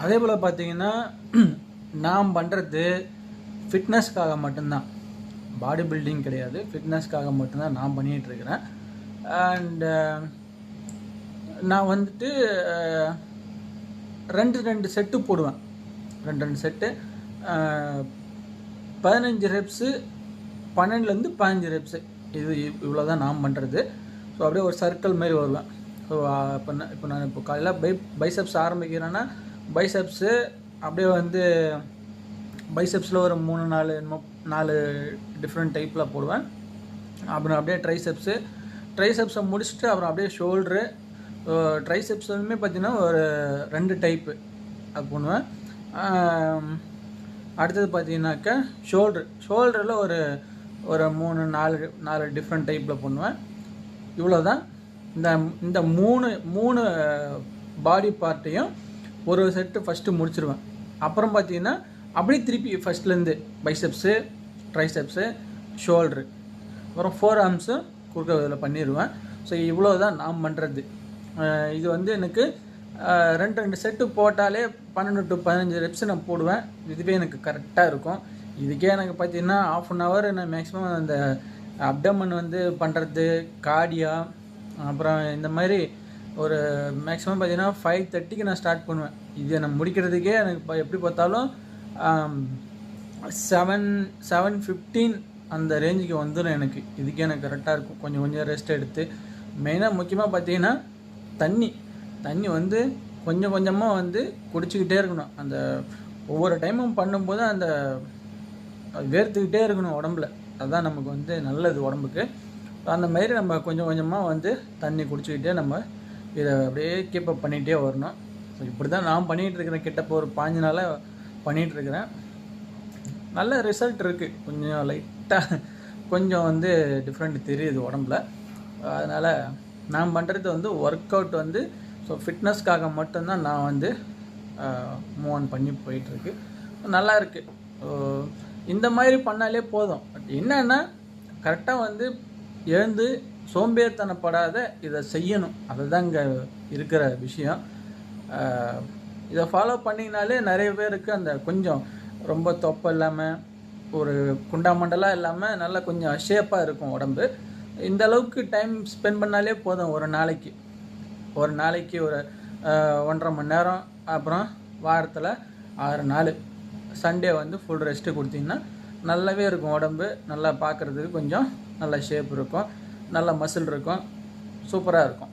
அதே போல் பார்த்தீங்கன்னா நான் பண்ணுறது ஃபிட்னஸ்க்காக மட்டும்தான், பாடி பில்டிங் கிடையாது, ஃபிட்னஸ்க்காக மட்டும்தான் நான் பண்ணிகிட்ருக்கிறேன். அண்டு நான் வந்துட்டு ரெண்டு செட்டு போடுவேன். ரெண்டு செட்டு 15 ரெப்ஸு, 12லேருந்து 15 ரெப்ஸு. இவ்வளோ தான் நான் பண்ணுறது. ஸோ அப்படியே ஒரு சர்க்கிள் மாரி வருவேன். ஸோ இப்போ நான் காலையில் பைசப்ஸ் ஆரம்பிக்கிறேன்னா பைசப்ஸு அப்படியே வந்து பைசப்ஸில் ஒரு 3-4 டிஃப்ரெண்ட் டைப்பில் போடுவேன். அப்புறம் அப்படியே ட்ரைசெப்ஸை முடிச்சுட்டு அப்புறம் அப்படியே ஷோல்ட்ரு. ட்ரைசெப்ஸ் வந்து பார்த்திங்கன்னா ஒரு 2 டைப்பு அது பண்ணுவேன். அடுத்தது பார்த்தீங்கன்னாக்கா ஷோல்டரில் ஒரு 3-4 டிஃப்ரெண்ட் டைப்பில் பண்ணுவேன். இவ்வளோ தான். இந்த மூணு பாடி பார்ட்டையும் ஒரு செட்டு ஃபஸ்ட்டு முடிச்சிடுவேன். அப்புறம் பார்த்தீங்கன்னா அப்படியே திருப்பி ஃபஸ்ட்லேருந்து பைசெப்ஸு, ட்ரைசெப்ஸு, ஷோல்ட்ரு, அப்புறம் 4 ஆர்ம்ஸும் குறுக்க இதில் பண்ணிடுவேன். ஸோ இவ்வளோ தான் நான் பண்ணுறது. இது வந்து எனக்கு 2 செட்டு போட்டாலே 12 to 15 ரெப்ஸ் நான் போடுவேன். இதுவே எனக்கு கரெக்டாக இருக்கும். இதுக்கே எனக்கு பார்த்தீங்கன்னா 1/2 hour நான் மேக்ஸிமம் அந்த அப்டமன் வந்து பண்ணுறது, கார்டியா, அப்புறம் இந்த மாதிரி ஒரு மேக்ஸிமம் பார்த்தீங்கன்னா 5:30க்கு நான் ஸ்டார்ட் பண்ணுவேன். இதை நான் முடிக்கிறதுக்கே எனக்கு எப்படி பார்த்தாலும் 7:15 அந்த ரேஞ்சுக்கு வந்துடும் எனக்கு. இதுக்கே எனக்கு கரெக்டாக இருக்கும். கொஞ்சம் ரெஸ்ட் எடுத்து, மெயினாக முக்கியமாக பார்த்தீங்கன்னா தண்ணி வந்து கொஞ்சம் கொஞ்சமாக வந்து குடிச்சிக்கிட்டே இருக்கணும். அந்த ஒவ்வொரு டைமும் பண்ணும்போது அந்த வேர்த்துக்கிட்டே இருக்கணும் உடம்புல. அதுதான் நமக்கு வந்து நல்லது உடம்புக்கு. அந்த மாதிரி நம்ம கொஞ்சம் கொஞ்சமாக வந்து தண்ணி குடிச்சிக்கிட்டே நம்ம இதை அப்படியே கீப்பப் பண்ணிகிட்டே வரணும். ஸோ இப்படி தான் நான் பண்ணிகிட்ருக்கிறேன். கிட்டப்போ ஒரு 5 நாளாக பண்ணிகிட்ருக்கிறேன். நல்ல ரிசல்ட் இருக்குது. கொஞ்சம் லைட்டாக கொஞ்சம் வந்து டிஃப்ரெண்ட் தெரியுது உடம்புல. அதனால் நான் பண்ணுறது வந்து ஒர்க் அவுட் வந்து ஸோ ஃபிட்னஸ்க்காக மட்டும்தான் நான் வந்து மூவ் ஆன் பண்ணி போயிட்டுருக்கு. நல்லா இருக்குது. இந்த மாதிரி பண்ணாலே போதும். பட் என்னென்னா கரெக்டாக வந்து எழுந்து சோம்பேறித்தனப்படாத இதை செய்யணும். அதுதான் இங்கே இருக்கிற விஷயம். இதை ஃபாலோ பண்ணிங்கனாலே நிறைய பேருக்கு அந்த கொஞ்சம் ரொம்ப தொப்பை இல்லாமல், ஒரு குண்டாமண்டலாக இல்லாமல் நல்லா கொஞ்சம் ஷேப்பாக இருக்கும் உடம்பு. இந்த அளவுக்கு டைம் ஸ்பெண்ட் பண்ணாலே போதும். ஒரு நாளைக்கு ஒரு 1.5 மணி நேரம், அப்புறம் வாரத்தில் 6 நாள் சண்டே வந்து ஃபுல் ரெஸ்ட்டு கொடுத்தீங்கன்னா நல்லாவே இருக்கும் உடம்பு. நல்லா பார்க்குறதுக்கு கொஞ்சம் நல்ல ஷேப் இருக்கும், நல்ல மசில் இருக்கும், சூப்பராக இருக்கும்.